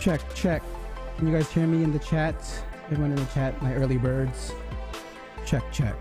Check, check. Can you guys hear me in the chat? Everyone in the chat, my early birds. Check, check.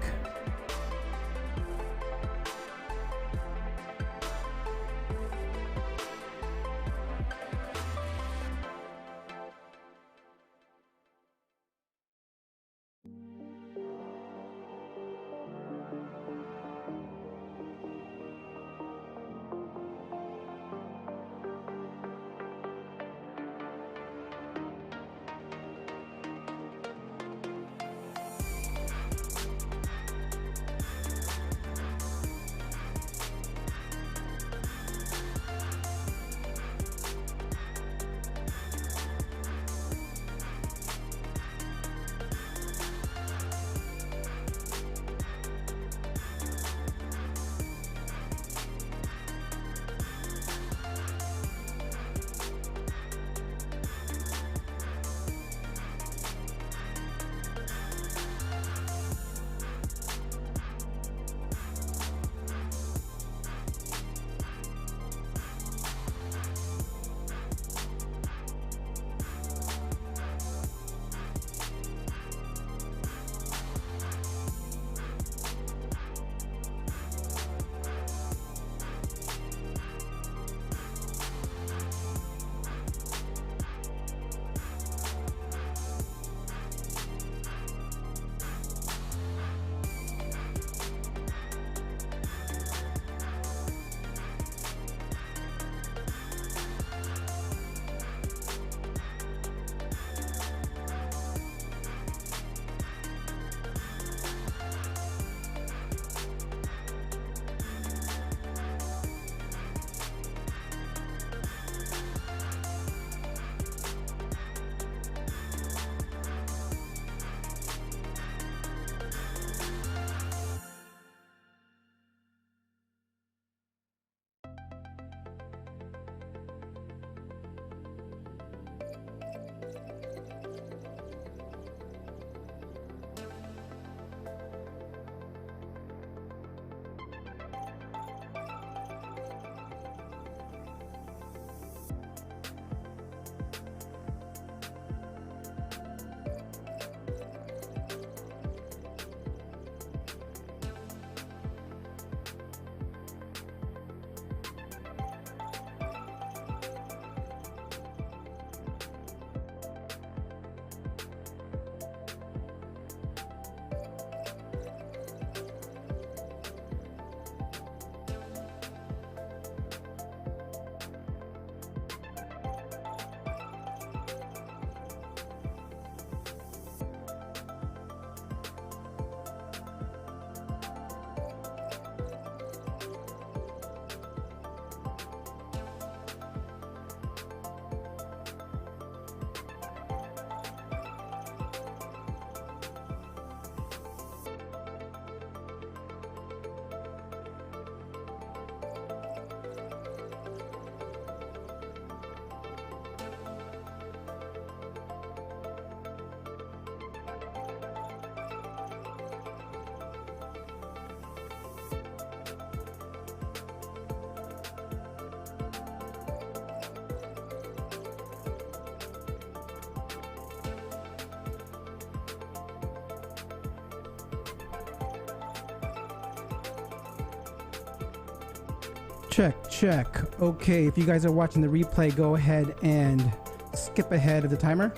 Check. Okay, if you guys are watching the replay, go ahead and skip ahead of the timer.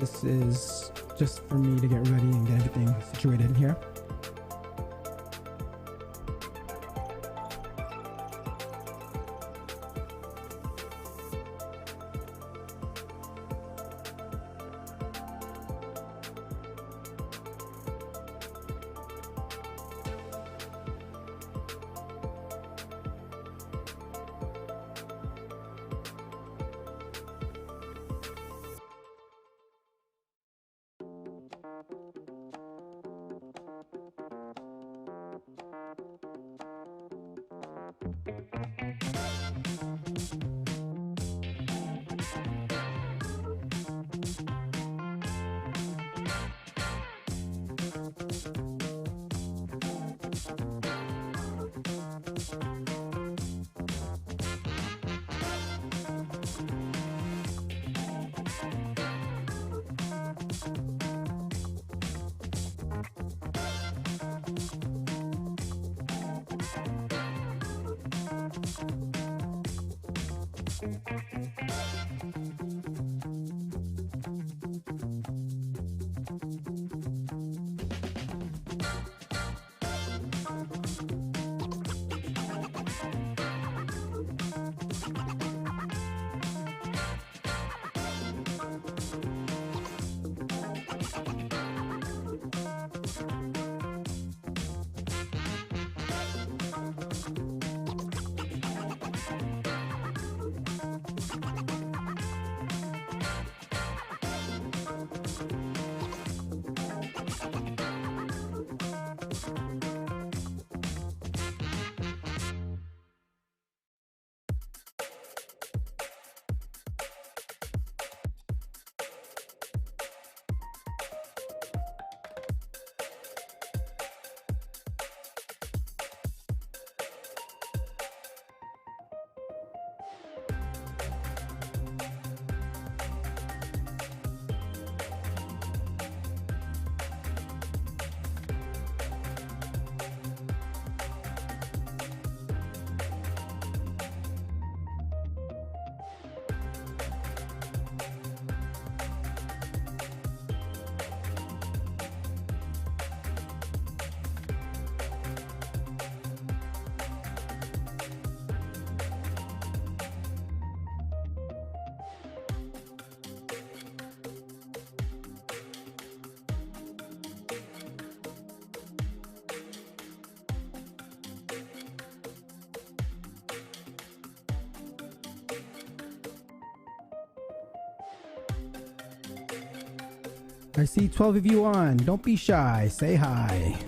This is just for me to get ready and get everything situated in here. I see 12 of you on. Don't be shy. Say hi.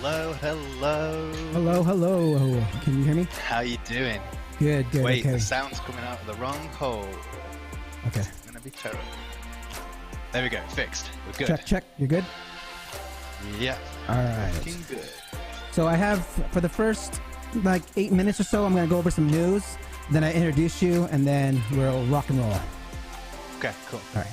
Hello, hello. Hello, hello. Can you hear me? How you doing? Good, good. Wait, okay. the sound's coming out of the wrong hole. Okay. It's gonna be terrible. There we go, fixed. We're good. Check, check. You're good? Yeah. All right. Looking good. So I have, for the first, 8 minutes or so, I'm going to go over some news. Then I introduce you, and then we'll rock and roll. Okay, cool. All right.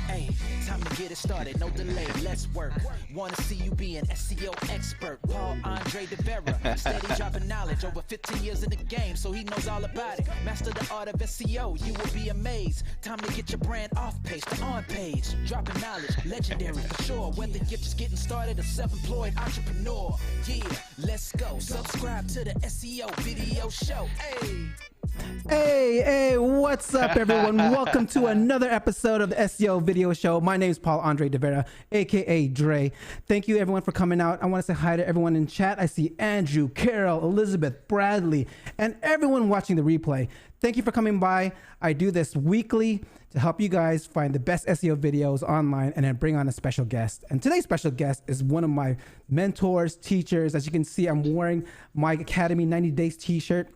Hey, time to get it started, no delay, let's work. Wanna see you be an SEO expert. Paul Andre De Vera, steady dropping knowledge, over 15 years in the game, so he knows all about it. Master the art of SEO, you will be amazed. Time to get your brand off page to on page. Dropping knowledge, legendary for sure. Whether you're just getting started, a self-employed entrepreneur. Yeah, let's go. Subscribe to the SEO video show. Hey. Hey, what's up, everyone? Welcome to another episode of the SEO video show. My name is Paul Andre De Vera, aka Dre. Thank you, everyone, for coming out. I want to say hi to everyone in chat. I see Andrew, Carol, Elizabeth, Bradley, and everyone watching the replay. Thank you for coming by. I do this weekly to help you guys find the best SEO videos online and then bring on a special guest. And today's special guest is one of my mentors, teachers. As you can see, I'm wearing my Academy 90 Days t-shirt.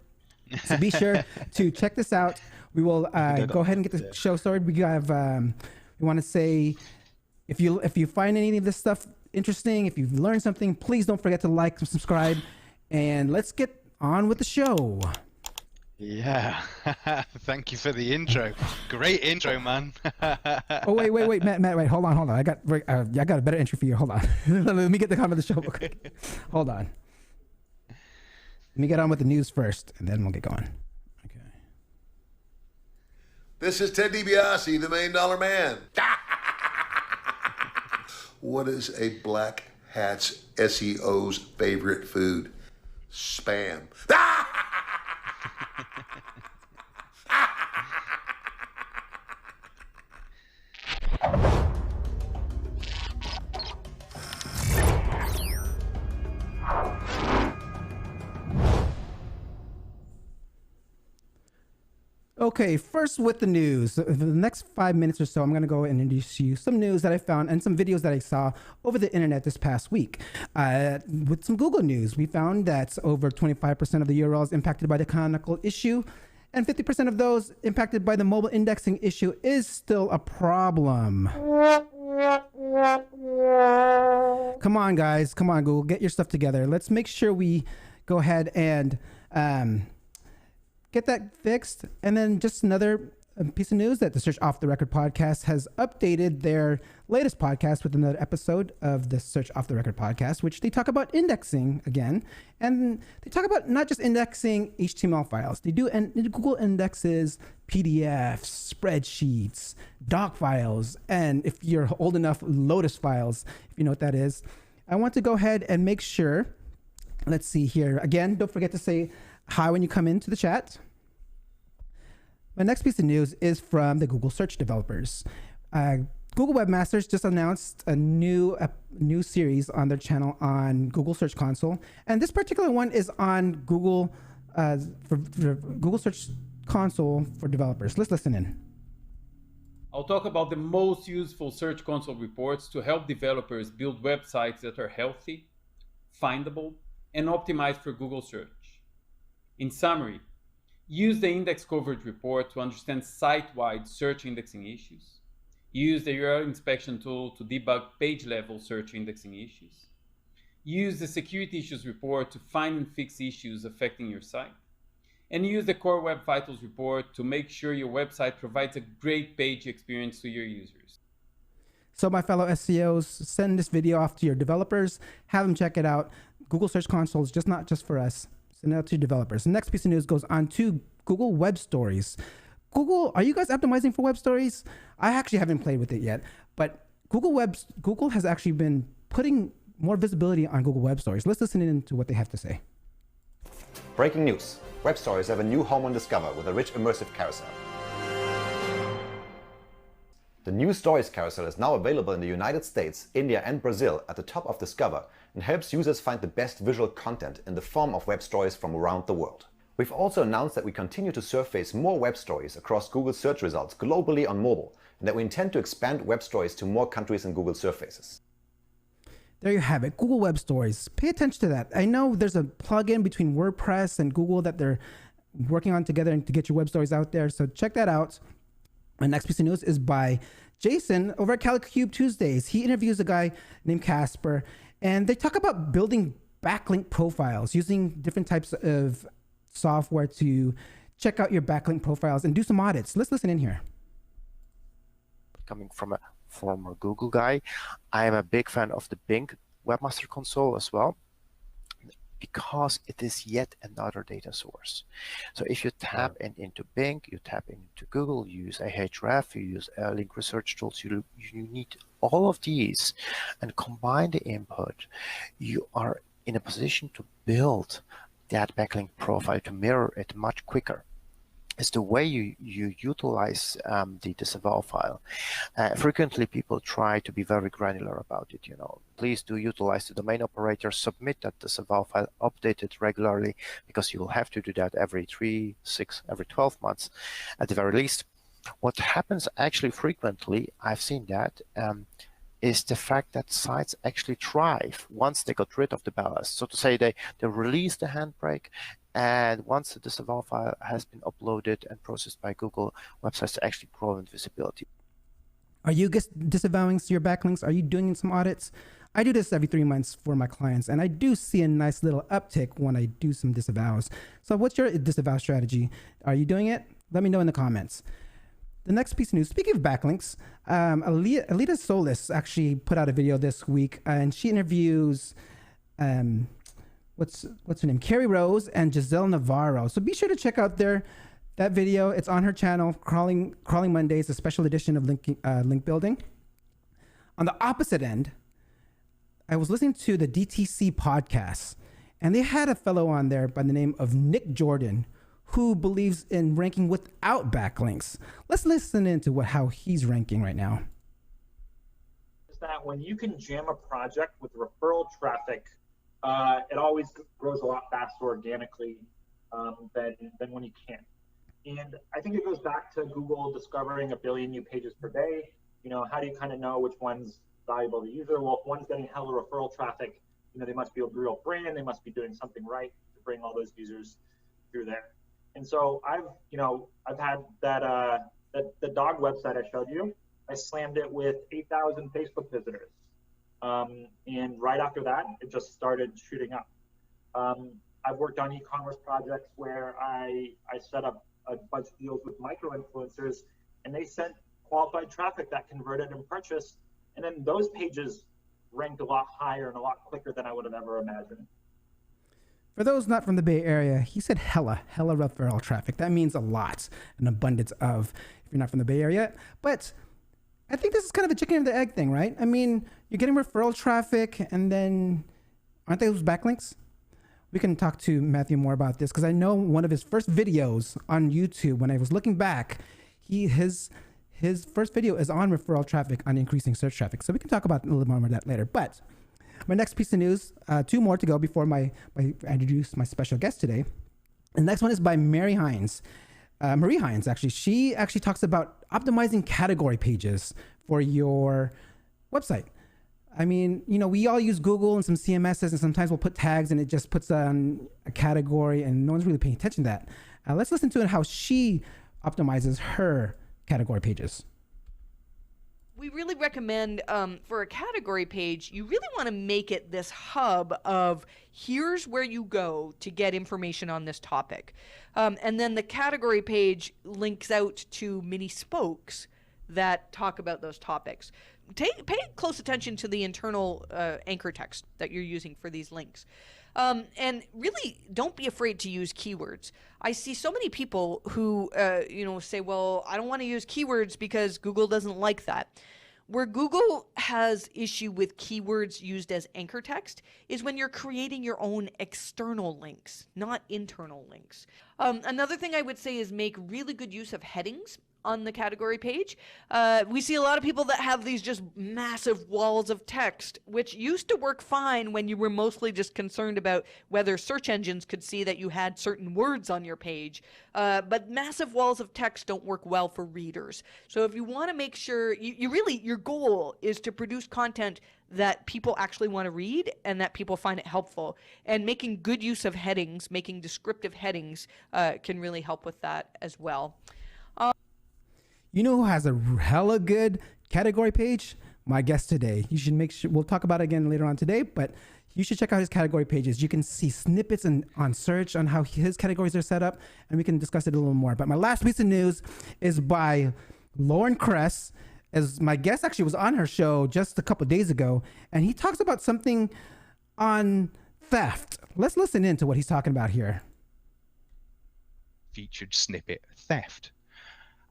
So be sure to check this out. We will go ahead and get the show started. We have we want to say if you find any of this stuff interesting, if you've learned something, please don't forget to like and subscribe. And let's get on with the show. Yeah. Thank you for the intro. Great intro, man. Oh wait, Matt, wait, hold on. I got a better intro for you. Hold on. Let me get the comment of the show real quick. Hold on. Let me get on with the news first, and then we'll get going. Okay. This is Ted DiBiase, the $1 Million Man. What is a black hat's SEO's favorite food? Spam. Okay, first with the news. For the next 5 minutes or so, I'm going to go and introduce you some news that I found and some videos that I saw over the internet this past week. With some Google news, we found that over 25% of the URLs impacted by the canonical issue and 50% of those impacted by the mobile indexing issue is still a problem. Come on, guys. Come on, Google. Get your stuff together. Let's make sure we go ahead and get that fixed. And then just another piece of news that the Search Off the Record podcast has updated their latest podcast with another episode of the Search Off the Record podcast, which they talk about indexing again. And they talk about not just indexing HTML files. They do, and Google indexes PDFs, spreadsheets, doc files, and if you're old enough, Lotus files, if you know what that is. I want to go ahead and make sure, let's see here. Again, don't forget to say hi when you come into the chat. My next piece of news is from the Google search developers. Google Webmasters just announced a new series on their channel on Google Search Console, and this particular one is on Google for Google Search Console for developers. Let's listen in. I'll talk about the most useful Search Console reports to help developers build websites that are healthy, findable, and optimized for Google search. In summary, use the Index Coverage Report to understand site-wide search indexing issues. Use the URL inspection tool to debug page-level search indexing issues. Use the Security Issues Report to find and fix issues affecting your site. And use the Core Web Vitals Report to make sure your website provides a great page experience to your users. So my fellow SEOs, send this video off to your developers, have them check it out. Google Search Console is not just for us. Send it out to developers. The next piece of news goes on to Google Web Stories. Google, are you guys optimizing for Web Stories? I actually haven't played with it yet, but Google has actually been putting more visibility on Google Web Stories. Let's listen in to what they have to say. Breaking news. Web stories have a new home on Discover with a rich immersive carousel. The new Stories carousel is now available in the United States, India and Brazil at the top of Discover and helps users find the best visual content in the form of web stories from around the world. We've also announced that we continue to surface more web stories across Google search results globally on mobile, and that we intend to expand web stories to more countries in Google surfaces. There you have it, Google Web Stories. Pay attention to that. I know there's a plugin between WordPress and Google that they're working on together to get your web stories out there, so check that out. My next piece of news is by Jason over at CaliCube Tuesdays. He interviews a guy named Casper, and they talk about building backlink profiles using different types of software to check out your backlink profiles and do some audits. Let's listen in here. Coming from a former Google guy, I am a big fan of the Bing Webmaster Console as well, because it is yet another data source. So if you tap into Bing, you tap into Google, you use Ahrefs, you use link research tools, you need all of these and combine the input, you are in a position to build that backlink profile to mirror it much quicker. Is the way you utilize the disavow file. Frequently, people try to be very granular about it. Please do utilize the domain operator, submit that disavow file, update it regularly, because you will have to do that every 3, 6, every 12 months at the very least. What happens actually frequently, I've seen that, is the fact that sites actually thrive once they got rid of the ballast. So to say, they release the handbrake, and once the disavow file has been uploaded and processed by Google, websites actually grow in visibility. Are you disavowing your backlinks? Are you doing some audits? I do this every 3 months for my clients, and I do see a nice little uptick when I do some disavows. So what's your disavow strategy? Are you doing it? Let me know in the comments. The next piece of news, speaking of backlinks, Alita Solis actually put out a video this week, and she interviews, what's her name? Carrie Rose and Giselle Navarro. So be sure to check out that video. It's on her channel, Crawling Mondays, a special edition of link building. On the opposite end, I was listening to the DTC podcast, and they had a fellow on there by the name of Nick Jordan, who believes in ranking without backlinks. Let's listen into how he's ranking right now. Is that when you can jam a project with referral traffic, it always grows a lot faster organically than when you can't. And I think it goes back to Google discovering 1 billion new pages per day. How do you kind of know which one's valuable to the user? Well, if one's getting hella referral traffic, they must be a real brand. They must be doing something right to bring all those users through there. And so I've had the dog website I showed you. I slammed it with 8,000 Facebook visitors. And right after that, it just started shooting up. I've worked on e-commerce projects where I set up a bunch of deals with micro-influencers, and they sent qualified traffic that converted and purchased. And then those pages ranked a lot higher and a lot quicker than I would have ever imagined. For those not from the Bay Area, he said hella referral traffic. That means a lot, an abundance of, if you're not from the Bay Area. But I think this is kind of a chicken and the egg thing, right? I mean, you're getting referral traffic, and then aren't those backlinks? We can talk to Matthew more about this, because I know one of his first videos on YouTube, when I was looking back, his first video is on referral traffic, on increasing search traffic. So we can talk about a little more about that later. But my next piece of news, 2 more to go before I introduce my special guest today. The next one is by Marie Haynes, actually. She actually talks about optimizing category pages for your website. I mean, we all use Google and some CMSs, and sometimes we'll put tags and it just puts on a category and no one's really paying attention to that. Let's listen to how she optimizes her category pages. We really recommend for a category page, you really want to make it this hub of here's where you go to get information on this topic. And then the category page links out to mini spokes that talk about those topics. Pay close attention to the internal anchor text that you're using for these links. And really, don't be afraid to use keywords. I see so many people who, say, well, I don't want to use keywords because Google doesn't like that. Where Google has issue with keywords used as anchor text is when you're creating your own external links, not internal links. Another thing I would say is make really good use of headings on the category page. We see a lot of people that have these just massive walls of text, which used to work fine when you were mostly just concerned about whether search engines could see that you had certain words on your page. But massive walls of text don't work well for readers. So if you want to make sure, your goal is to produce content that people actually want to read and that people find it helpful. And making good use of headings, making descriptive headings can really help with that as well. You know who has a hella good category page? My guest today. You should make sure, we'll talk about it again later on today, but you should check out his category pages. You can see snippets on search on how his categories are set up, and we can discuss it a little more. But my last piece of news is by Lauren Kress, as my guest actually was on her show just a couple of days ago, and he talks about something on theft. Let's listen in to what he's talking about here. Featured snippet theft.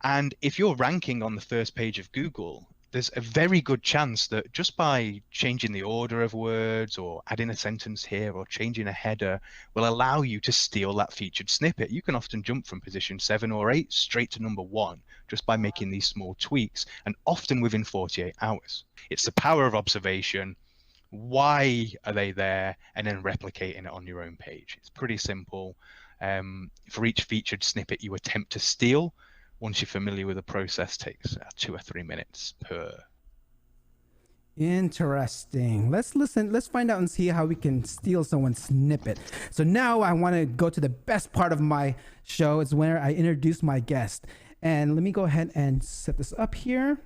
And if you're ranking on the first page of Google, there's a very good chance that just by changing the order of words or adding a sentence here or changing a header will allow you to steal that featured snippet. You can often jump from position 7 or 8 straight to number 1 just by making these small tweaks, and often within 48 hours. It's the power of observation. Why are they there? And then replicating it on your own page. It's pretty simple. For each featured snippet you attempt to steal, once you're familiar with the process, takes 2 or 3 minutes per. Interesting. Let's listen. Let's find out and see how we can steal someone's snippet. So now I want to go to the best part of my show. It's where I introduce my guest. And let me go ahead and set this up here.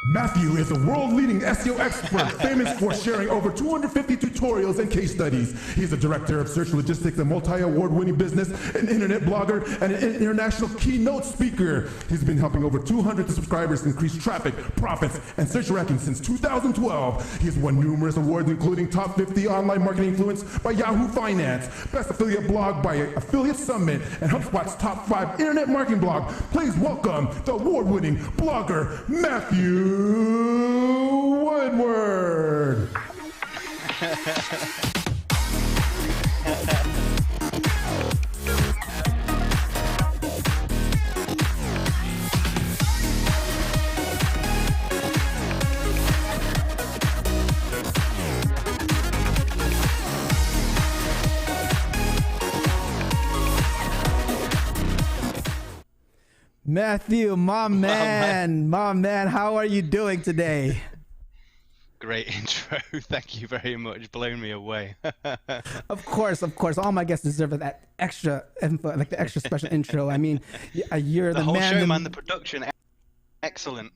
Mathew is a world-leading SEO expert, famous for sharing over 250 tutorials and case studies. He's a director of search logistics, a multi-award-winning business, an internet blogger, and an international keynote speaker. He's been helping over 200 subscribers increase traffic, profits, and search rankings since 2012. He has won numerous awards, including Top 50 Online Marketing Influence by Yahoo Finance, Best Affiliate Blog by Affiliate Summit, and HubSpot's Top 5 Internet Marketing Blog. Please welcome the award-winning blogger, Mathew Woodward. Mathew, my man, how are you doing today? Great intro. Thank you very much. Blown me away. Of course. All my guests deserve that extra info, like the extra special intro. I mean, you're the whole man. show, man. The production, excellent.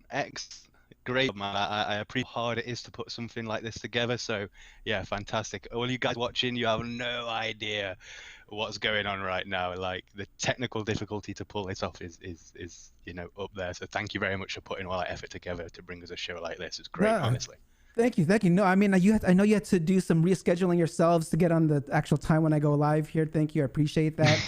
Great, man. I appreciate how hard it is to put something like this together. So, yeah, fantastic. All you guys watching, you have no idea what's going on right now. Like, the technical difficulty to pull this off is up there. So thank you very much for putting all that effort together to bring us a show like this. It's great, honestly. Thank you. No, I mean, I know you had to do some rescheduling yourselves to get on the actual time when I go live here. Thank you. I appreciate that.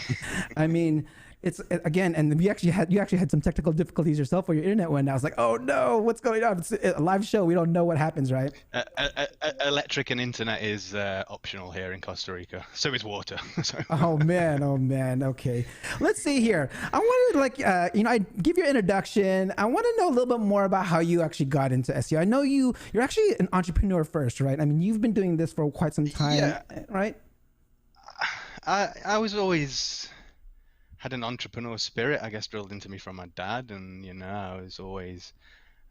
I mean, it's again, and you actually had some technical difficulties yourself where your internet went. I was like, oh no, what's going on? It's a live show. We don't know what happens, right? Electric and internet is optional here in Costa Rica. So is water. Oh man. Okay, let's see here. I wanted I give your introduction. I want to know a little bit more about how you actually got into SEO. I know you're actually an entrepreneur first, right? I mean, you've been doing this for quite some time, right? I was always had an entrepreneur spirit, I guess, drilled into me from my dad, and I was always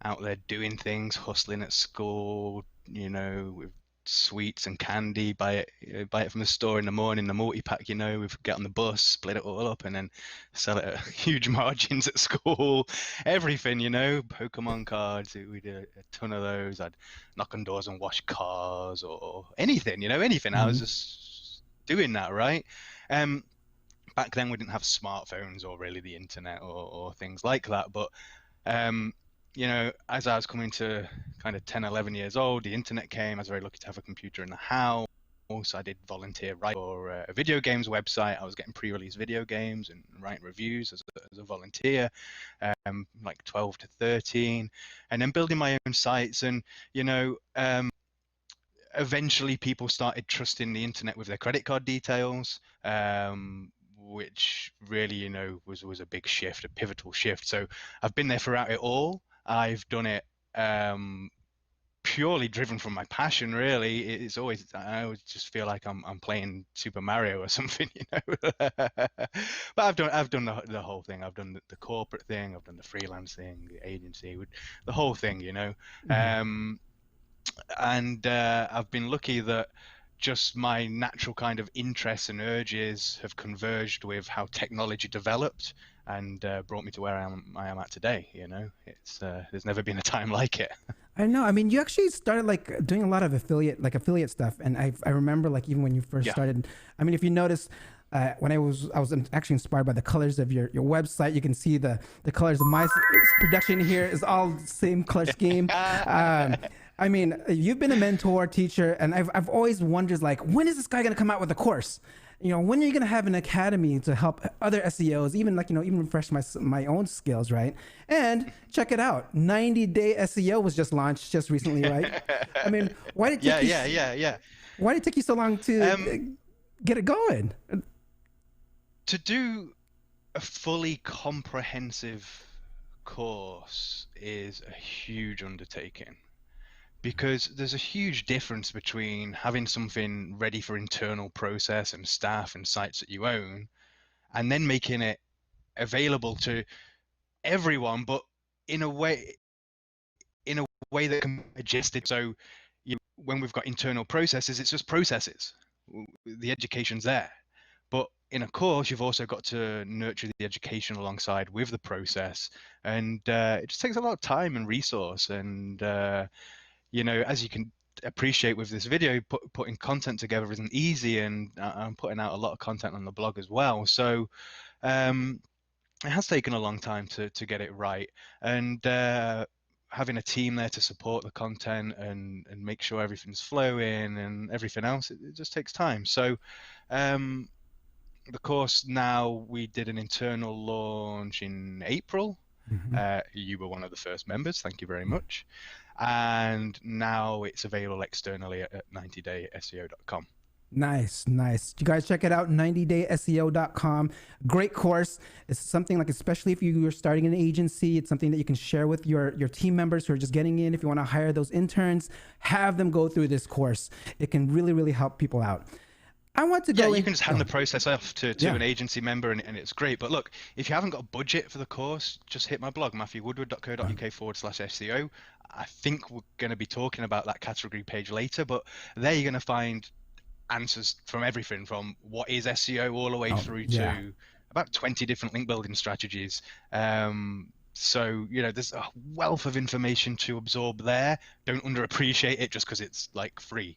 out there doing things, hustling at school, with sweets and candy, buy it from the store in the morning, the multi-pack, we'd get on the bus, split it all up, and then sell it at huge margins at school, everything, Pokemon cards, we did a ton of those. I'd knock on doors and wash cars or anything, anything. I was just doing that, right? Back then we didn't have smartphones or really the internet or things like that. But, as I was coming to kind of 10, 11 years old, the internet came. I was very lucky to have a computer in the house. I did volunteer writing for a video games website. I was getting pre-release video games and writing reviews as a volunteer, like 12 to 13, and then building my own sites. And eventually people started trusting the internet with their credit card details, which really, was a big shift, a pivotal shift. So I've been there throughout it all. I've done it purely driven from my passion, really. It's always, I always just feel like I'm playing Super Mario or something, But I've done the whole thing. I've done the corporate thing, I've done the freelance thing, the agency, the whole thing, Mm-hmm. And I've been lucky that just my natural kind of interests and urges have converged with how technology developed and brought me to where I am at today. It's there's never been a time like it. I know. I mean, you actually started like doing a lot of affiliate stuff, and I remember like even when you first started. I mean, if you notice, when I was actually inspired by the colors of your website. You can see the colors of my production here is all the same color scheme. I mean, you've been a mentor, teacher, and I've always wondered, like, when is this guy going to come out with a course? When are you going to have an academy to help other SEOs, even refresh my own skills, right? And check it out, 90-day SEO was just launched just recently, right? I mean, why did it take Why did it take you so long to get it going? To do a fully comprehensive course is a huge undertaking, because there's a huge difference between having something ready for internal process and staff and sites that you own, and then making it available to everyone, but in a way that can be adjusted. So when we've got internal processes, it's just processes. The education's there. But in a course, you've also got to nurture the education alongside with the process. And it just takes a lot of time and resource. And as you can appreciate with this video, putting content together isn't easy, and I'm putting out a lot of content on the blog as well. So it has taken a long time to get it right, and having a team there to support the content and make sure everything's flowing and everything else, it just takes time. So the course now, we did an internal launch in April. Mm-hmm. You were one of the first members, thank you very much. And now it's available externally at 90dayseo.com. Nice. You guys check it out, 90dayseo.com. Great course. It's something like, especially if you're starting an agency, it's something that you can share with your team members who are just getting in. If you want to hire those interns, have them go through this course. It can really, really help people out. I want to go. Yeah, you can just hand the process off to an agency member, and it's great. But look, if you haven't got a budget for the course, just hit my blog, mathewwoodward.co.uk/SEO. I think we're going to be talking about that category page later, but there you're going to find answers from everything from what is SEO all the way through to about 20 different link building strategies. So, there's a wealth of information to absorb there. Don't underappreciate it just because it's like free.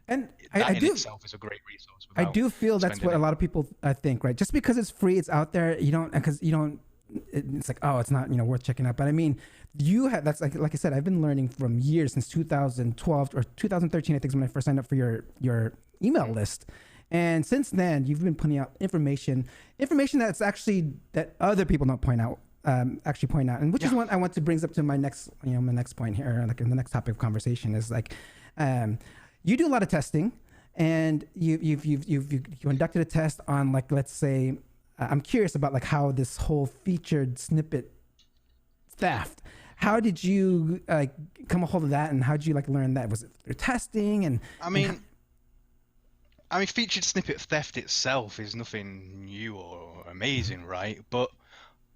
And I do, itself is a great resource. I do feel that's what a lot of people think, right? Just because it's free, it's out there. It's like, oh, it's not, worth checking out. But I mean, that's like I said, I've been learning from years, since 2012 or 2013, I think is when I first signed up for your email list. And since then, you've been putting out information that's actually, that other people don't point out. And which is what I want to bring up to my next point here, like in the next topic of conversation, is like, you do a lot of testing, and you conducted a test on, like, let's say, I'm curious about like how this whole featured snippet theft. How did you come a hold of that, and how did you learn that? Was it through testing? And I mean, featured snippet theft itself is nothing new or amazing, right? But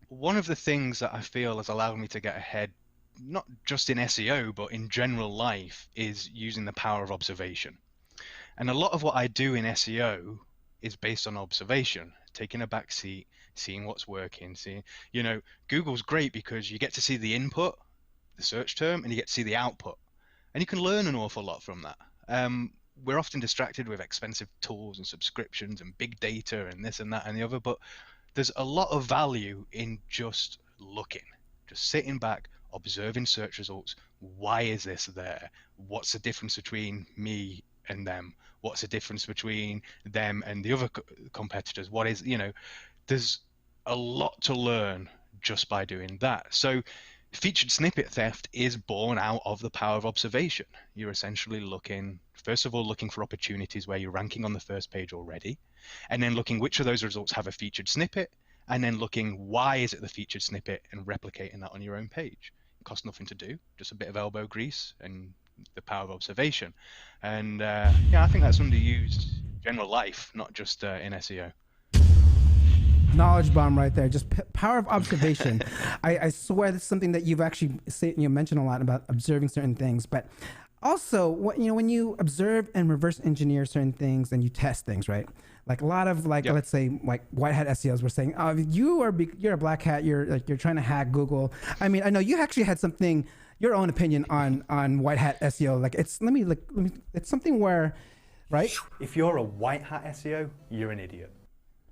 one of the things that I feel has allowed me to get ahead, not just in SEO, but in general life, is using the power of observation. And a lot of what I do in SEO is based on observation, taking a back seat, seeing what's working, Google's great because you get to see the input, the search term, and you get to see the output. And you can learn an awful lot from that. We're often distracted with expensive tools and subscriptions and big data and this and that and the other, but there's a lot of value in just looking, just sitting back, observing search results. Why is this there? What's the difference between me and them? What's the difference between them and the other competitors? What is, there's a lot to learn just by doing that. So featured snippet theft is born out of the power of observation. You're essentially first of all, looking for opportunities where you're ranking on the first page already, and then looking which of those results have a featured snippet, and then looking why is it the featured snippet and replicating that on your own page. It costs nothing to do, just a bit of elbow grease and the power of observation. And I think that's underused in general life, not just in SEO. Knowledge bomb right there. Just power of observation. I swear this is something that you've actually mentioned a lot about observing certain things, but also when you observe and reverse engineer certain things and you test things, right? Like a lot of let's say like white hat SEOs were saying, oh, you're a black hat. You're trying to hack Google. I mean, I know you actually had your own opinion on white hat SEO. Like it's it's something where, right? If you're a white hat SEO, you're an idiot.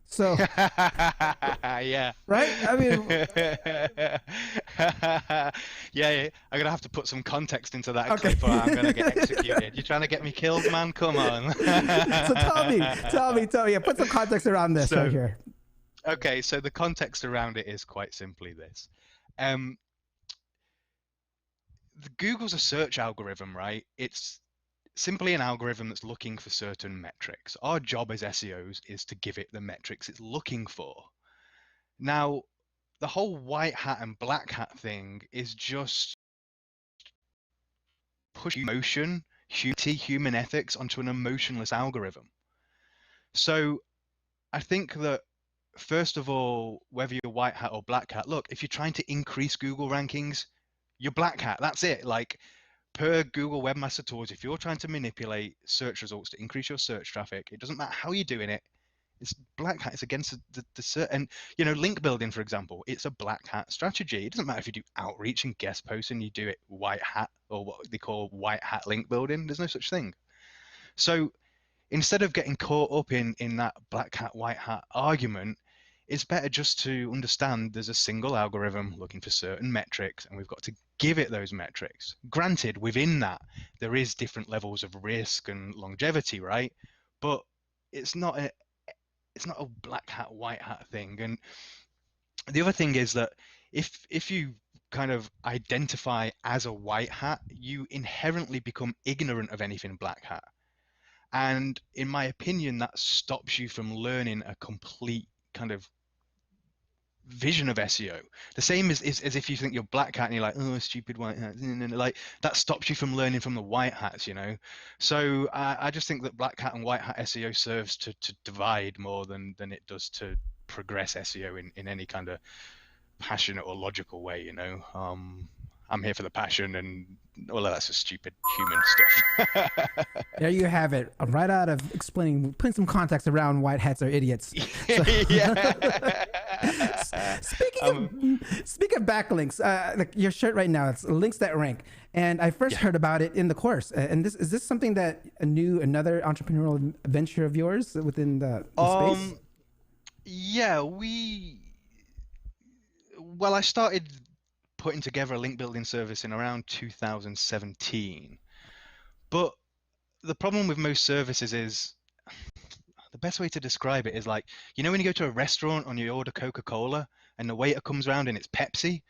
So yeah, right. I mean, yeah. I'm gonna have to put some context into that clip, or I'm gonna get executed. You're trying to get me killed, man? Come on. So tell me. Yeah, put some context around this right here. Okay, so the context around it is quite simply this. Google's a search algorithm, right? It's simply an algorithm that's looking for certain metrics. Our job as SEOs is to give it the metrics it's looking for. Now, the whole white hat and black hat thing is just pushing emotion, human ethics onto an emotionless algorithm. So I think that, first of all, whether you're white hat or black hat, look, if you're trying to increase Google rankings, you're black hat. That's it. Like, per Google Webmaster Tools, if you're trying to manipulate search results to increase your search traffic, it doesn't matter how you're doing it. It's black hat. It's against the search. And link building, for example, it's a black hat strategy. It doesn't matter if you do outreach and guest posts and you do it white hat, or what they call white hat link building. There's no such thing. So instead of getting caught up in that black hat, white hat argument, it's better just to understand there's a single algorithm looking for certain metrics, and we've got to give it those metrics. Granted, within that, there is different levels of risk and longevity, right? But it's not a black hat, white hat thing. And the other thing is that if you kind of identify as a white hat, you inherently become ignorant of anything black hat. And in my opinion, that stops you from learning a complete kind of vision of SEO. The same as if you think you're black hat and you're like, oh, stupid white hat, like that stops you from learning from the white hats, So I just think that black hat and white hat SEO serves to divide more than it does to progress SEO in any kind of passionate or logical way. I'm here for the passion, and well, that's just stupid human stuff. There you have it. Right out of putting some context around white hats are idiots. So. Speaking of backlinks, like your shirt right now, it's links that rank. And I first heard about it in the course. And is this something that another entrepreneurial venture of yours within the space? Yeah, I started putting together a link building service in around 2017. But the problem with most services is, the best way to describe it is like, when you go to a restaurant and you order Coca-Cola and the waiter comes around and it's Pepsi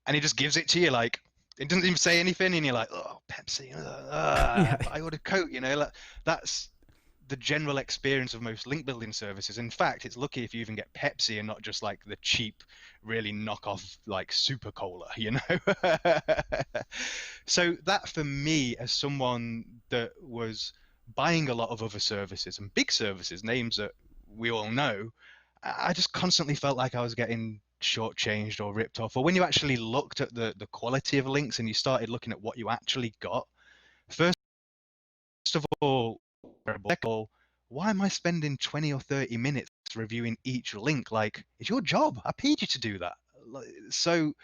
and he just gives it to you, like, it doesn't even say anything, and you're like, oh, Pepsi, I ordered Coke, like, that's the general experience of most link building services. In fact, it's lucky if you even get Pepsi and not just like the cheap, really knockoff like Super Cola, So that, for me, as someone that was buying a lot of other services and big services, names that we all know, I just constantly felt like I was getting shortchanged or ripped off. Or when you actually looked at the quality of links and you started looking at what you actually got, first of all, why am I spending 20 or 30 minutes reviewing each link? Like, it's your job. I paid you to do that. So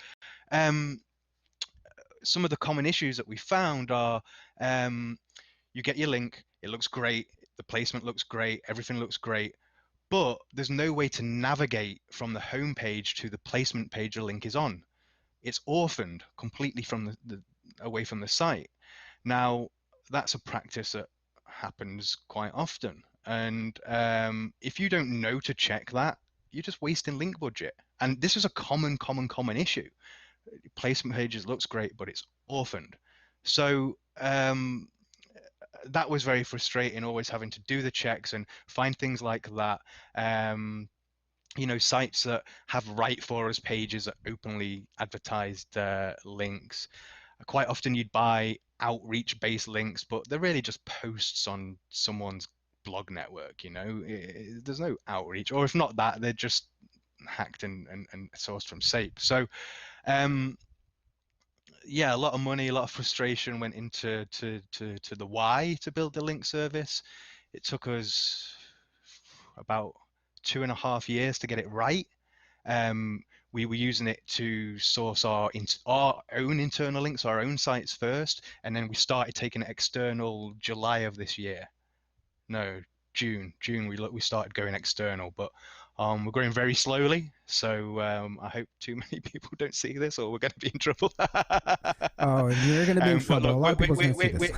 some of the common issues that we found are, you get your link, it looks great, the placement looks great, everything looks great, but there's no way to navigate from the home page to the placement page the link is on. It's orphaned completely from away from the site. Now, that's a practice that happens quite often. And if you don't know to check that, you're just wasting link budget. And this is a common issue. Placement pages looks great, but it's orphaned. So that was very frustrating, always having to do the checks and find things like that. You know, sites that have right for us pages that openly advertised links. Quite often you'd buy outreach based links, but they're really just posts on someone's blog network. You know, there's no outreach, or if not that, they're just hacked and sourced from SAP. So yeah, a lot of money, a lot of frustration went into the why to build the link service. It took us about 2.5 years to get it right. We were using it to source our own internal links, our own sites first, and then we started taking it external July of this year. No, June we started going external, but we're growing very slowly, so I hope too many people don't see this, or we're going to be in trouble. Oh, you're going to be in trouble. Look, a lot of people's going to see this.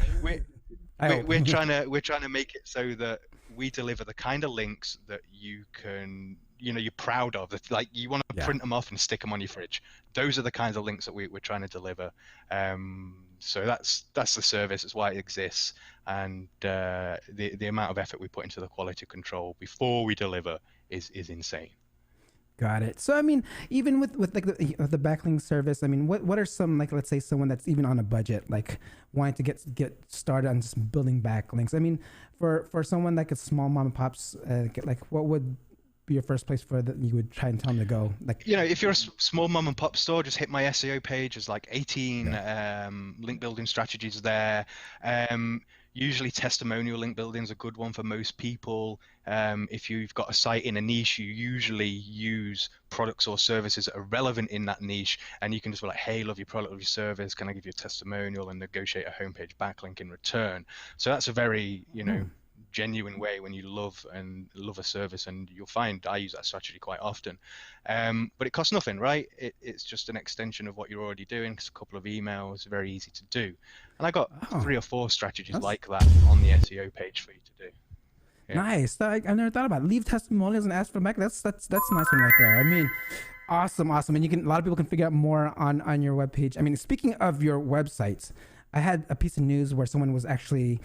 We're trying to make it so that we deliver the kind of links that you can, you know, you're proud of. That, like, you want to print them off and stick them on your fridge. Those are the kinds of links that we're trying to deliver. So that's the service. It's why it exists, and the amount of effort we put into the quality control before we deliver is insane. Got it. So I mean, even with like the backlink service, I mean, what are some, like, let's say someone that's even on a budget, like wanting to get started on just building backlinks? I mean, for someone like a small mom and pops, like what would be your first place you would try and tell them to go? Like, you know, if you're a small mom and pop store, just hit my SEO page. There's like 18 link building strategies there. Usually testimonial link building is a good one for most people. If you've got a site in a niche, you usually use products or services that are relevant in that niche, and you can just be like, hey, love your product, love your service, can I give you a testimonial, and negotiate a homepage backlink in return. So that's a very, you know, genuine way when you love a service, and you'll find I use that strategy quite often. But it costs nothing, right? It's just an extension of what you're already doing. It's a couple of emails, very easy to do. And I got 3 or 4 strategies like that on the SEO page for you to do. Yeah. Nice. I never thought about it. Leave testimonials and ask for back. That's a nice one right there. I mean, awesome. And a lot of people can figure out more on your webpage. I mean, speaking of your websites, I had a piece of news where someone was actually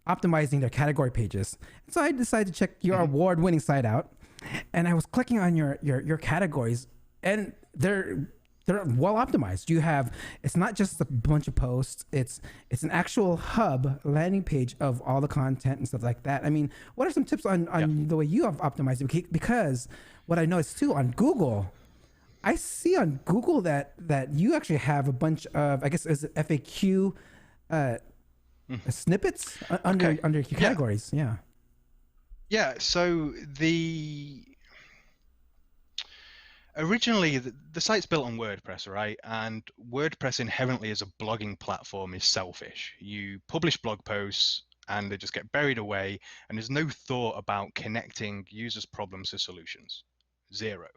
optimizing their category pages. And so I decided to check your award-winning site out, and I was clicking on your categories, and they're well optimized. It's not just a bunch of posts, it's an actual hub landing page of all the content and stuff like that. I mean, what are some tips on the way you have optimized it? Because what I noticed too on Google, I see on Google that you actually have a bunch of, I guess, is it FAQ snippets under your categories. Yeah, so originally the site's built on WordPress, right? And WordPress inherently as a blogging platform is selfish. You publish blog posts and they just get buried away, and there's no thought about connecting users' problems to solutions. Zero.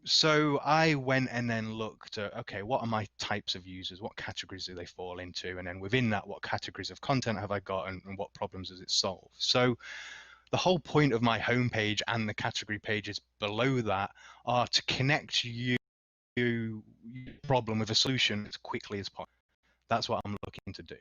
So I went and then looked at, okay, what are my types of users? What categories do they fall into? And then within that, what categories of content have I got, and what problems does it solve? So the whole point of my homepage and the category pages below that are to connect your problem with a solution as quickly as possible. That's what I'm looking to do.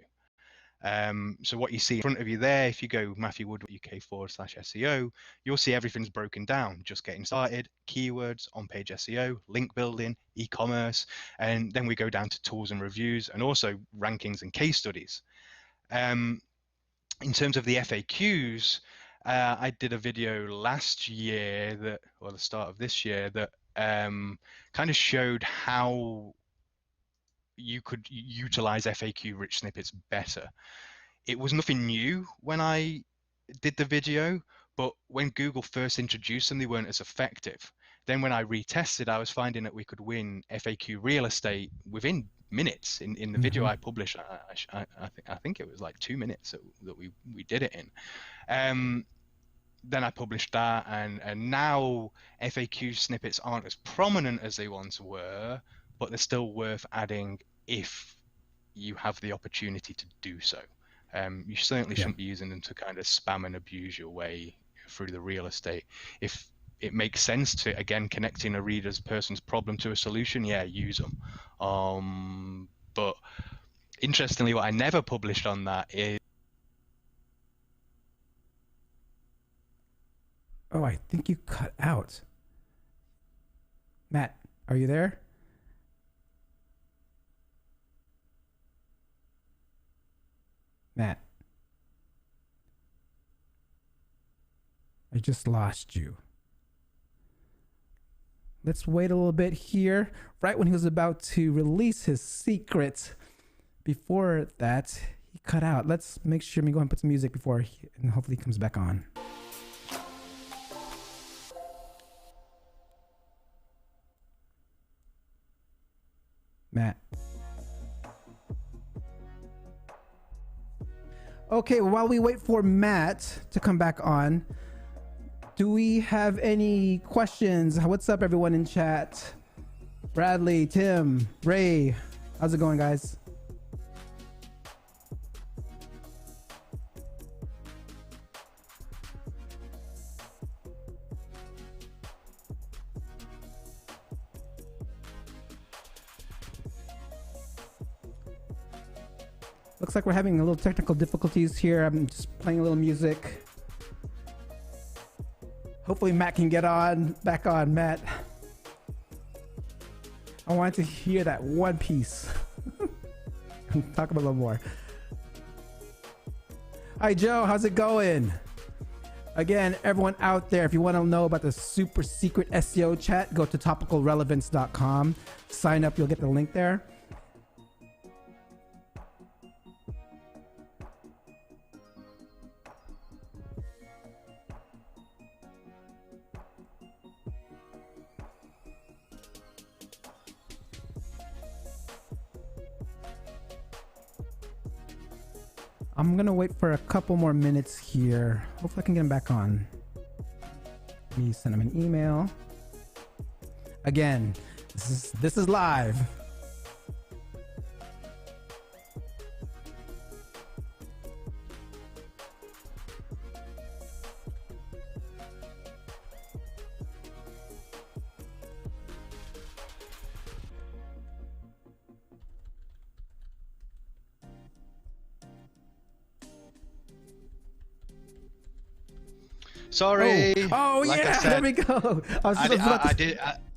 So what you see in front of you there, if you go Mathew Woodward UK/SEO, you'll see everything's broken down. Just getting started, keywords, on-page SEO, link building, e-commerce, and then we go down to tools and reviews, and also rankings and case studies. In terms of the FAQs, I did a video last year or the start of this year that kind of showed how you could utilize FAQ rich snippets better. It was nothing new when I did the video, but when Google first introduced them, they weren't as effective. Then when I retested, I was finding that we could win FAQ real estate within minutes. In the video I published, I think it was like 2 minutes that we did it in. Then I published that, and now FAQ snippets aren't as prominent as they once were, but they're still worth adding if you have the opportunity to do so. You certainly shouldn't be using them to kind of spam and abuse your way through the real estate. If it makes sense to, again, connecting a person's problem to a solution, yeah, use them. But interestingly, what I never published on that is... Oh, I think you cut out. Matt, are you there? Matt. I just lost you. Let's wait a little bit here. Right when he was about to release his secret, before that, he cut out. Let's make sure we go and put some music before and hopefully he comes back on. Matt. Okay, while we wait for Matt to come back on, do we have any questions? What's up, everyone in chat? Bradley, Tim, Ray, how's it going, guys? Looks like we're having a little technical difficulties here. I'm just playing a little music. Hopefully Matt can get back on. Matt, I wanted to hear that one piece. Talk about a little more. Hi Joe, how's it going? Again, everyone out there, if you want to know about the super secret SEO chat, go to topicalrelevance.com. Sign up, you'll get the link there. I'm gonna wait for a couple more minutes here. Hopefully I can get him back on. Let me send him an email. Again, this is live. Sorry. Oh like yeah, there we go.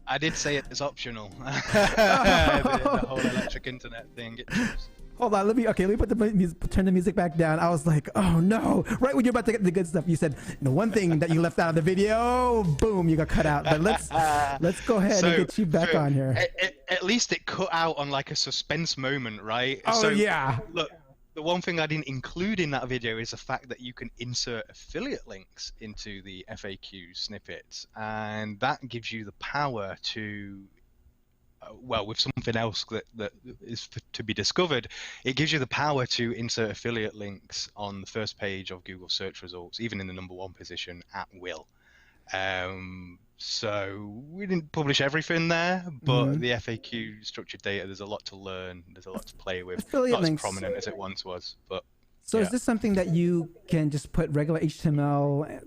I did say it's optional. the whole electric internet thing. Hold on, let me put the music, turn the music back down. I was like, oh no! Right when you're about to get the good stuff, you said the one thing that you left out of the video. Boom, you got cut out. But let's go ahead and get you back on here. At least it cut out on like a suspense moment, right? Oh so, yeah. Look, the one thing I didn't include in that video is the fact that you can insert affiliate links into the FAQ snippets, and that gives you the power to, well, with something else that is to be discovered, it gives you the power to insert affiliate links on the first page of Google search results, even in the #1 position at will. So we didn't publish everything there, but the FAQ structured data, there's a lot to learn, there's a lot to play with. Affiliate Not links. as prominent as it once was, but So is this something that you can just put regular HTML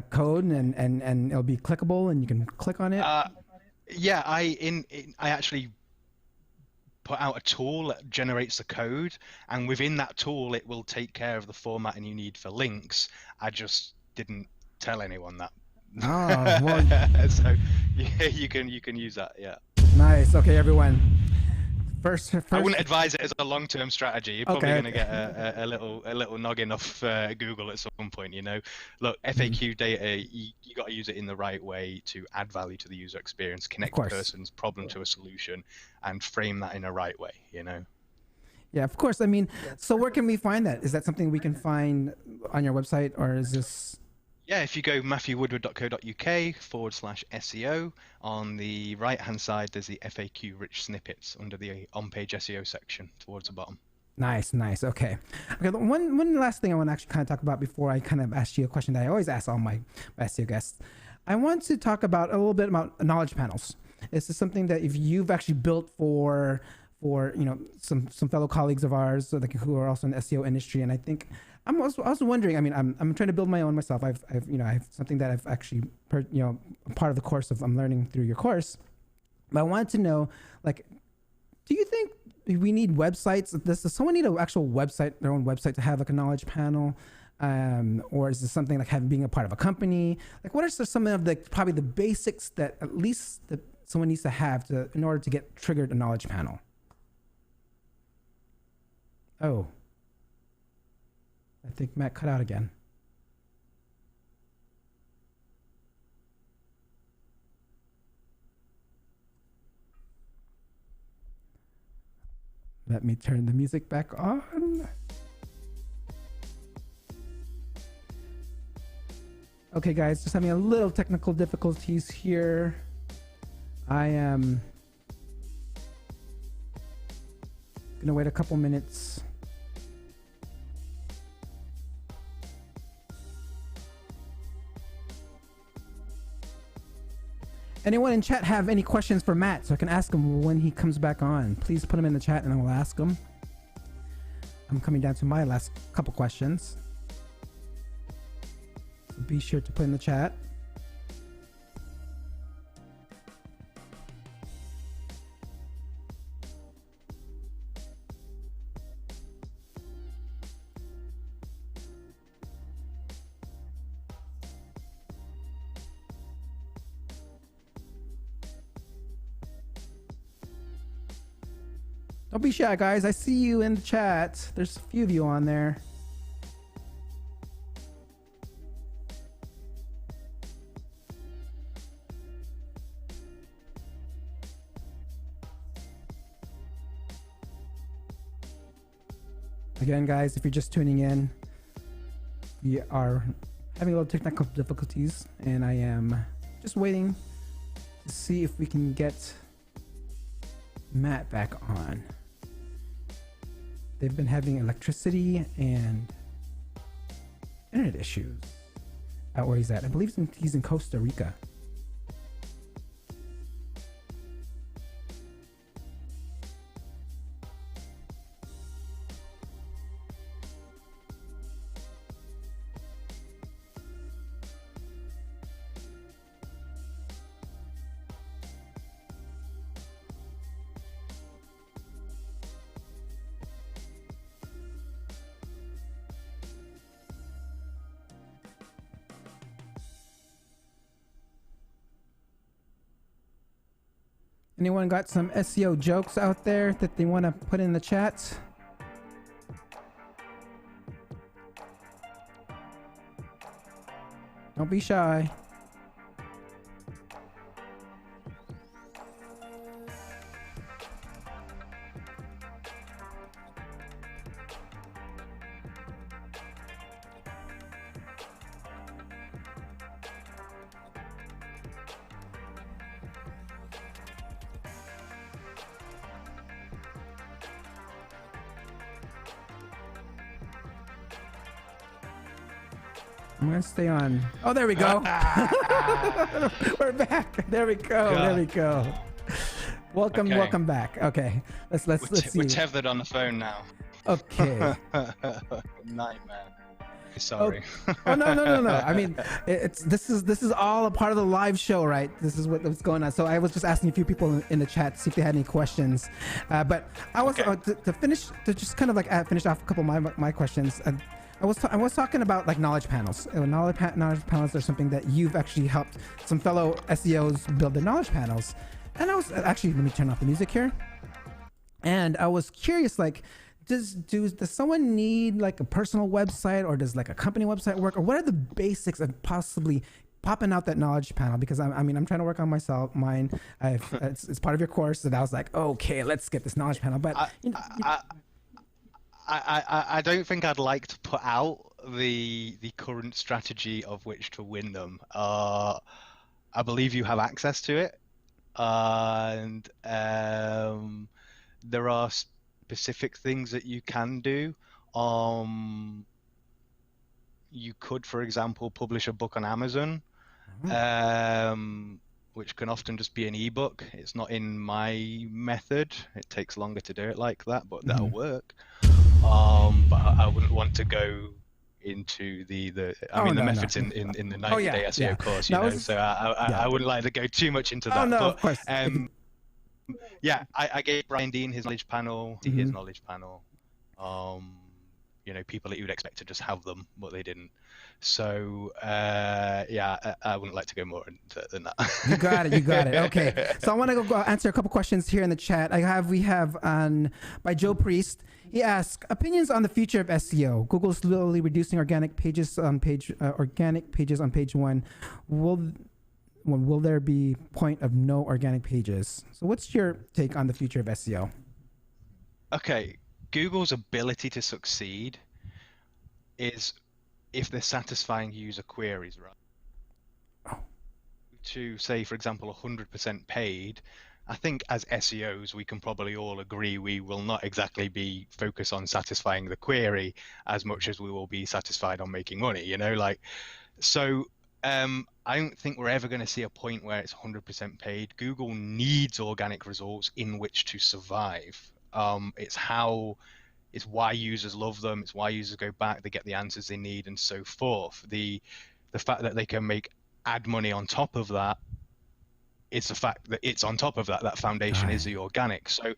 code and it'll be clickable and you can click on it? Yeah, I actually put out a tool that generates the code, and within that tool it will take care of the formatting you need for links. I just didn't tell anyone that. Oh, well, so yeah, you can use that. Yeah. Nice. Okay, everyone. First. I wouldn't advise it as a long-term strategy. You're probably going to get a little noggin off Google at some point. You know, look, FAQ data, you got to use it in the right way to add value to the user experience, connect the person's problem to a solution, and frame that in a right way. You know. Yeah, of course. I mean, so where can we find that? Is that something we can find on your website, or is this? Yeah, if you go mathewwoodward.co.uk/SEO, on the right-hand side, there's the FAQ rich snippets under the on-page SEO section towards the bottom. Nice. Okay. One last thing I want to actually kind of talk about before I kind of ask you a question that I always ask all my SEO guests. I want to talk about a little bit about knowledge panels. Is this something that if you've actually built for for some fellow colleagues of ours, like, who are also in the SEO industry. And I think I'm also wondering. I mean, I'm trying to build my own myself. I have something that I've actually part of the course of I'm learning through your course. But I wanted to know, like, do you think we need websites? Does someone need an actual website, their own website, to have like a knowledge panel? Or is this something like being a part of a company? Like, what are some of the probably the basics that at least someone needs to have in order to get triggered a knowledge panel? Oh, I think Matt cut out again. Let me turn the music back on. Okay, guys, just having a little technical difficulties here. I am gonna wait a couple minutes. Anyone in chat have any questions for Matt, so I can ask him when he comes back on? Please put them in the chat and I will ask him. I'm coming down to my last couple questions. So be sure to put in the chat. Don't be shy, guys. I see you in the chat. There's a few of you on there. Again, guys, if you're just tuning in, we are having a little technical difficulties, and I am just waiting to see if we can get Matt back on. They've been having electricity and internet issues out where he's at. I believe he's in Costa Rica. Anyone got some SEO jokes out there that they want to put in the chat? Don't be shy. I'm gonna stay on. Oh, there we go. We're back. There we go. God. There we go. Welcome, Okay. Welcome back. Okay, let's see. We're tethered on the phone now. Okay. Nightmare. Sorry. Oh no. I mean, this is all a part of the live show, right? This is what's going on. So I was just asking a few people in the chat to see if they had any questions. But I was to finish off a couple of my questions. I was talking about like knowledge panels. Knowledge panels are something that you've actually helped some fellow SEOs build their knowledge panels. And I was actually, let me turn off the music here. And I was curious, like, does someone need like a personal website, or does like a company website work, or what are the basics of possibly popping out that knowledge panel? Because I'm trying to work on mine. It's part of your course, and I was like, okay, let's get this knowledge panel. But I don't think I'd like to put out the current strategy of which to win them. I believe you have access to it, and there are specific things that you can do. You could, for example, publish a book on Amazon which can often just be an ebook. It's not in my method. It takes longer to do it like that, but that'll work. But I wouldn't want to go into the methods in the 90-day SEO course, you know. So I wouldn't like to go too much into that. Of course. Yeah, I gave Brian Dean his knowledge panel, his knowledge panel. You know, people that you would expect to just have them, but they didn't. So yeah, I wouldn't like to go more into than that. You got it. Okay, so I want to go answer a couple questions here in the chat. We have by Joe Priest. He asks opinions on the future of SEO. Google slowly reducing organic pages on page one. Will there be point of no organic pages? So what's your take on the future of SEO? Okay, Google's ability to succeed is if they're satisfying user queries, right? To say, for example, 100% paid, I think as SEOs, we can probably all agree we will not exactly be focused on satisfying the query as much as we will be satisfied on making money, you know, like, so I don't think we're ever going to see a point where it's 100% paid. Google needs organic results in which to survive. It's why users love them. It's why users go back. They get the answers they need and so forth. The fact that they can make ad money on top of that, it's the fact that it's on top of that. That foundation is the organic. So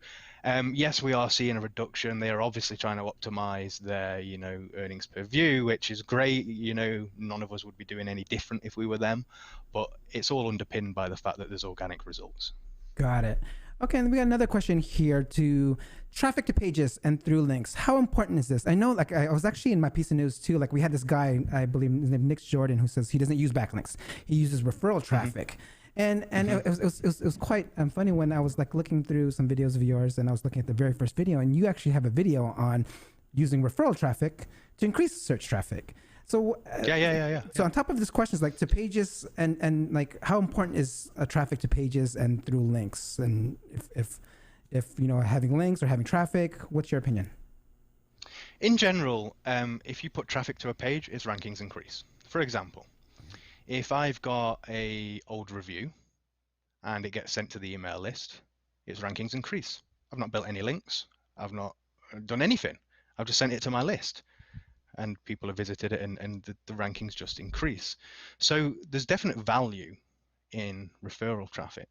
yes, we are seeing a reduction. They are obviously trying to optimize their, you know, earnings per view, which is great. You know, none of us would be doing any different if we were them, but it's all underpinned by the fact that there's organic results. Got it. Okay, and we got another question here to traffic to pages and through links. How important is this? I know, like, I was actually in my piece of news too. Like, we had this guy, I believe his name Nick Jordan, who says he doesn't use backlinks. He uses referral traffic. And it was quite funny when I was like looking through some videos of yours, and I was looking at the very first video, and you actually have a video on using referral traffic to increase search traffic. So yeah. So on top of this question is like to pages and like how important is traffic to pages and through links, and if you know, having links or having traffic, what's your opinion? In general, if you put traffic to a page, its rankings increase. For example, if I've got a old review and it gets sent to the email list, its rankings increase. I've not built any links. I've not done anything. I've just sent it to my list, and people have visited it, and the rankings just increase. So there's definite value in referral traffic,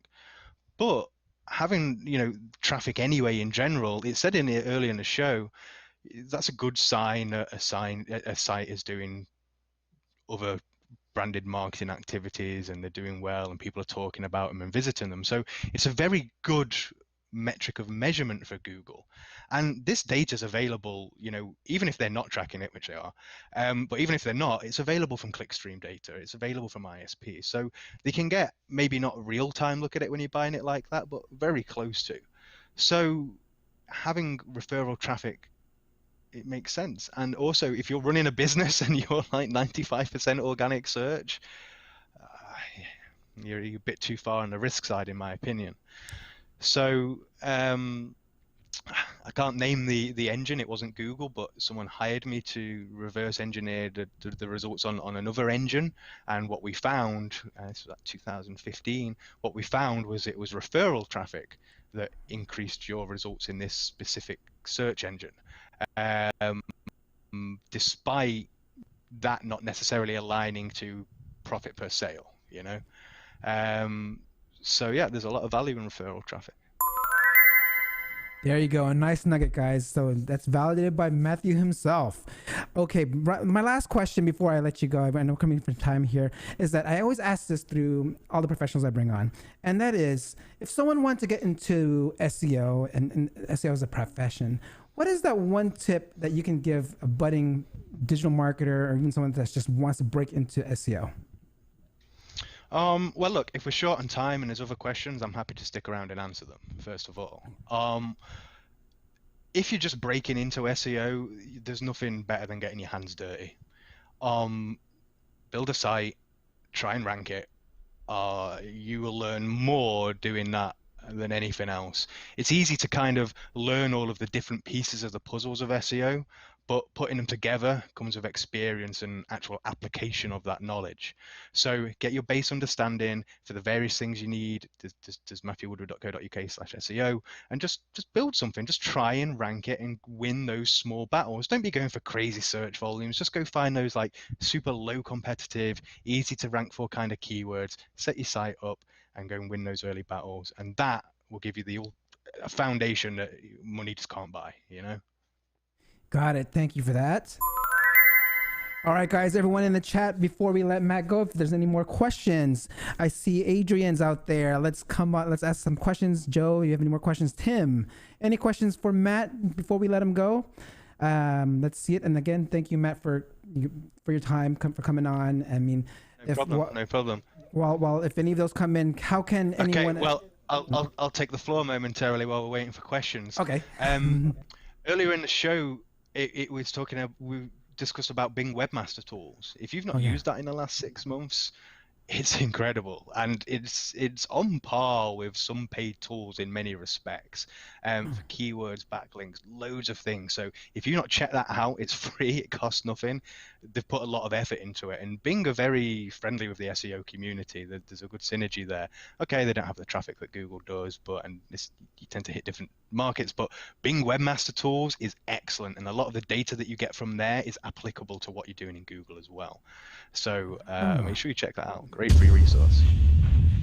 but having, you know, traffic anyway in general, it said in it earlier in the show, that's a good sign. A site is doing other branded marketing activities and they're doing well and people are talking about them and visiting them. So it's a very good metric of measurement for Google, and this data is available, you know, even if they're not tracking it, which they are, but even if they're not, it's available from clickstream data, it's available from ISP, so they can get maybe not a real-time look at it when you're buying it like that, but very close to. So having referral traffic, it makes sense. And also, if you're running a business and you're like 95% organic search, you're a bit too far on the risk side, in my opinion. So I can't name the engine. It wasn't Google, but someone hired me to reverse engineer the results on another engine. And what we found, this was like 2015, what we found was it was referral traffic that increased your results in this specific search engine, despite that not necessarily aligning to profit per sale, you know. So yeah, there's a lot of value in referral traffic. There you go, a nice nugget, guys. So that's validated by Mathew himself. Okay, my last question before I let you go, I know we're coming from time here, is that I always ask this through all the professionals I bring on, and that is, if someone wants to get into SEO, and SEO is a profession, what is that one tip that you can give a budding digital marketer or even someone that just wants to break into SEO? Well, look, if we're short on time and there's other questions, I'm happy to stick around and answer them, first of all. If you're just breaking into SEO, there's nothing better than getting your hands dirty. Build a site, try and rank it. You will learn more doing that than anything else. It's easy to kind of learn all of the different pieces of the puzzles of SEO, but putting them together comes with experience and actual application of that knowledge. So get your base understanding for the various things you need. There's mathewwoodward.co.uk/SEO, and just build something. Just try and rank it and win those small battles. Don't be going for crazy search volumes. Just go find those like super low competitive, easy to rank for kind of keywords. Set your site up and go and win those early battles, and that will give you a foundation that money just can't buy, you know? Got it. Thank you for that. All right, guys, everyone in the chat, before we let Matt go, if there's any more questions, I see Adrian's out there. Let's come on. Let's ask some questions. Joe, you have any more questions? Tim, any questions for Matt before we let him go? Let's see it. And again, thank you, Matt, for your time, for coming on. I mean, no problem. Well, if any of those come in, how can anyone? Okay, well, I'll take the floor momentarily while we're waiting for questions. Okay. Earlier in the show, it was we discussed about Bing Webmaster Tools. If you've not used that in the last 6 months, it's incredible, and it's on par with some paid tools in many respects, for keywords, backlinks, loads of things. So if you not check that out, it's free, it costs nothing. They've put a lot of effort into it, and Bing are very friendly with the SEO community. There's a good synergy there. Okay, they don't have the traffic that Google does, you tend to hit different markets, but Bing Webmaster Tools is excellent, and a lot of the data that you get from there is applicable to what you're doing in Google as well. So make sure you check that out. Great free resource.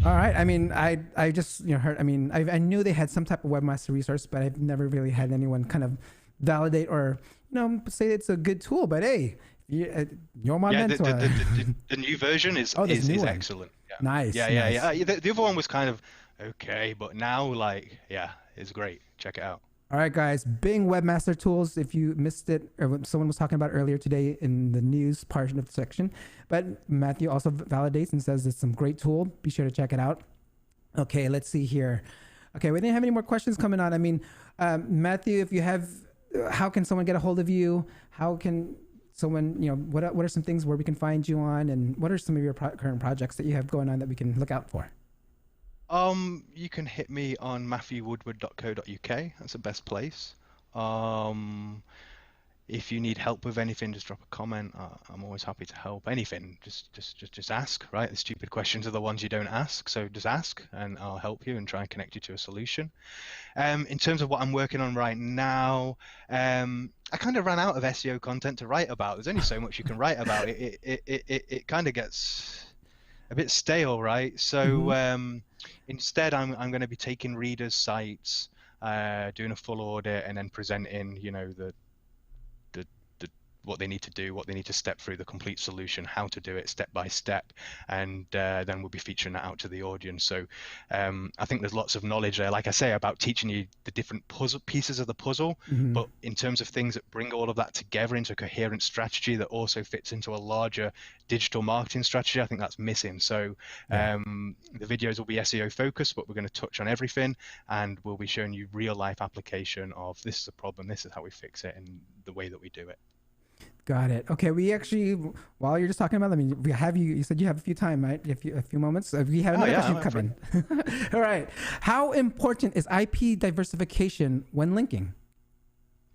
All right. I mean, I just heard. I mean, I knew they had some type of webmaster resource, but I've never really had anyone kind of validate or say it's a good tool. But hey, you're my mentor. The new version is excellent. Yeah. Nice. Yeah. The other one was kind of okay, but now it's great. Check it out. All right, guys, Bing Webmaster Tools, if you missed it, or someone was talking about earlier today in the news portion of the section, but Matthew also validates and says it's some great tool. Be sure to check it out. Okay, let's see here. Okay, we didn't have any more questions coming on. I mean, Matthew, if you have, how can someone get a hold of you? How can someone, what are some things where we can find you on, and what are some of your current projects that you have going on that we can look out for? You can hit me on mathewwoodward.co.uk. That's the best place. If you need help with anything, just drop a comment. I'm always happy to help. Anything, just ask. Right, the stupid questions are the ones you don't ask. So just ask, and I'll help you and try and connect you to a solution. In terms of what I'm working on right now, I kind of ran out of SEO content to write about. There's only so much you can write about. It kind of gets a bit stale, right? So instead, I'm going to be taking readers' sites, doing a full audit, and then presenting, what they need to do, what they need to step through, the complete solution, how to do it step by step, and then we'll be featuring that out to the audience. So I think there's lots of knowledge there, like I say, about teaching you the different pieces of the puzzle, but in terms of things that bring all of that together into a coherent strategy that also fits into a larger digital marketing strategy, I think that's missing. So the videos will be SEO focused, but we're going to touch on everything, and we'll be showing you real life application of this is a problem, this is how we fix it, and the way that we do it. Got it. Okay, we actually, while you're just talking about, we have you said you have a few time, right? A few moments. We have another question coming. All right. How important is IP diversification when linking?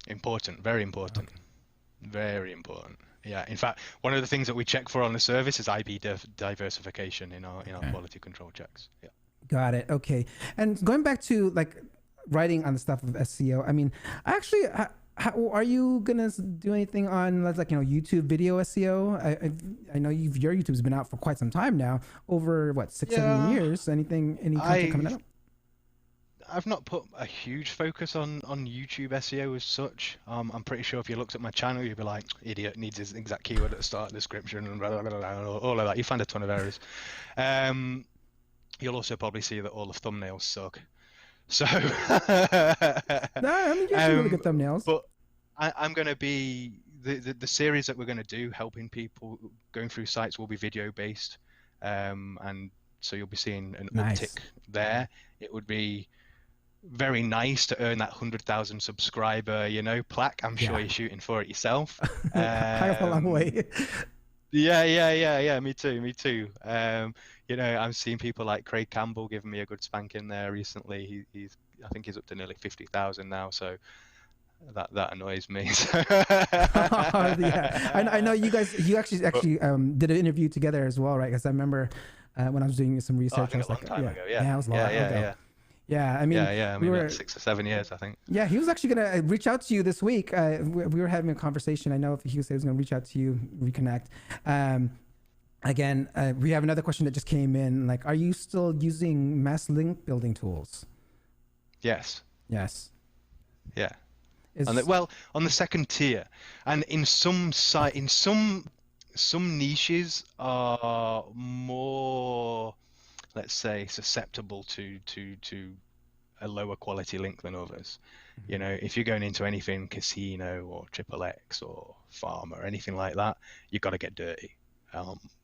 Important, very important. Okay. Very important. Yeah, in fact, one of the things that we check for on the service is IP diversification in our quality control checks. Yeah. Got it. Okay. And going back to writing on the stuff of SEO, I mean, actually, how are you gonna do anything on YouTube video SEO? I know your YouTube's been out for quite some time now, over 6-7 years. Any content coming up? I've not put a huge focus on YouTube SEO as such. I'm pretty sure if you looked at my channel, you'd be like, idiot, needs his exact keyword at the start, description, and blah, blah, blah, blah, all of that. You find a ton of errors. You'll also probably see that all the thumbnails suck. So no, I mean, you have really good thumbnails. But I'm going to be the series that we're going to do, helping people going through sites, will be video based, and so you'll be seeing an uptick there. It would be very nice to earn that 100,000 subscriber, plaque. I'm sure you're shooting for it yourself. I have a long way. Yeah. Me too. I'm seeing people like Craig Campbell giving me a good spanking there recently. I think he's up to nearly 50,000 now. So that annoys me. Yeah, I know you guys. You actually did an interview together as well, right? Because I remember when I was doing some research, I was like, ago. Yeah, it was a long time ago. Yeah, I mean, we were 6 or 7 years, I think. Yeah, he was actually gonna reach out to you this week. We were having a conversation. I know if he said he was gonna reach out to you, reconnect. Again, we have another question that just came in. Like, are you still using mass link building tools? Yes. Yes. Yeah. On the second tier, and in some niches are more, let's say, susceptible to a lower quality link than others. You know, if you're going into anything casino or XXX or farm or anything like that, you've got to get dirty.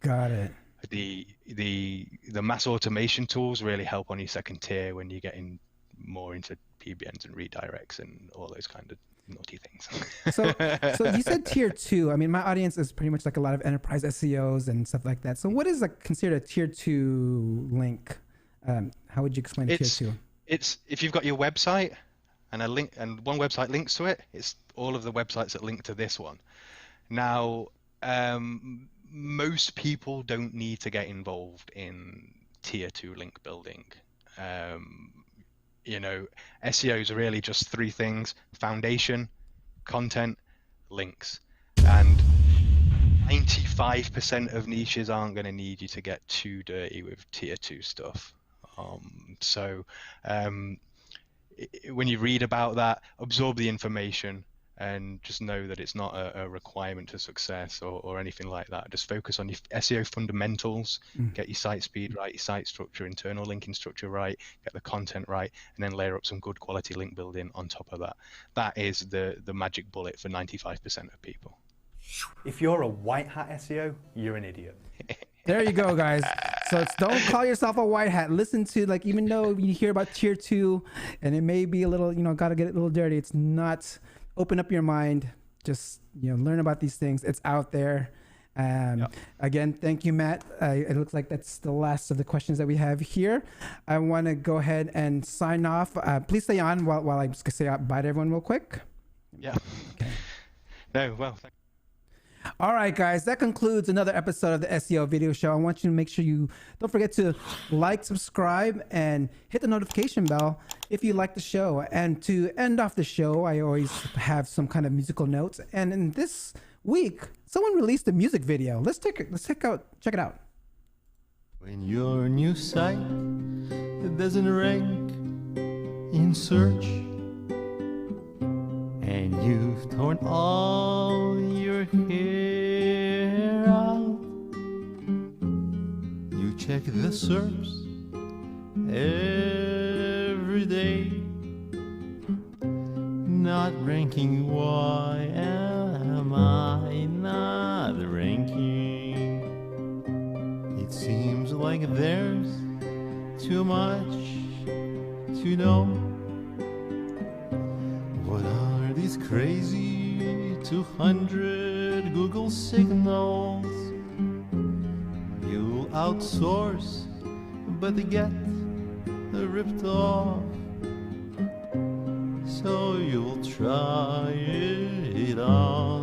Got it. The mass automation tools really help on your second tier when you're getting more into PBNs and redirects and all those kind of naughty things. So you said tier 2. I mean, my audience is pretty much like a lot of enterprise SEOs and stuff like that. So what is like considered a tier 2 link? How would you explain tier 2? It's if you've got your website and a link, and one website links to it, it's all of the websites that link to this one. Now, most people don't need to get involved in tier 2 link building. You know, SEO is really just 3 things: foundation, content, links. And 95% of niches aren't going to need you to get too dirty with tier 2 stuff. When you read about that, absorb the information and just know that it's not a requirement to success or anything like that. Just focus on your SEO fundamentals, get your site speed right, your site structure, internal linking structure right, get the content right, and then layer up some good quality link building on top of that. That is the magic bullet for 95% of people. If you're a white hat SEO, you're an idiot. There you go, guys. So don't call yourself a white hat. Listen to, like, even though you hear about tier 2 and it may be a little, got to get it a little dirty, it's not. Open up your mind. Just, learn about these things. It's out there. Again, thank you, Matt. It looks like that's the last of the questions that we have here. I want to go ahead and sign off. Please stay on while I just say bye to everyone real quick. Yeah. Okay. No, well, thank you. All right, guys, that concludes another episode of the SEO video show. I want you to make sure you don't forget to like, subscribe, and hit the notification bell if you like the show. And to end off the show, I always have some kind of musical notes. And in this week, someone released a music video. Let's check it out. When your new site doesn't rank in search, and you've torn all your hair out, you check the SERPs every day, not ranking. Why am I not ranking? It seems like there's too much to know. What are these crazy 200 Google signals? You'll outsource, but they get ripped off. So you'll try it on.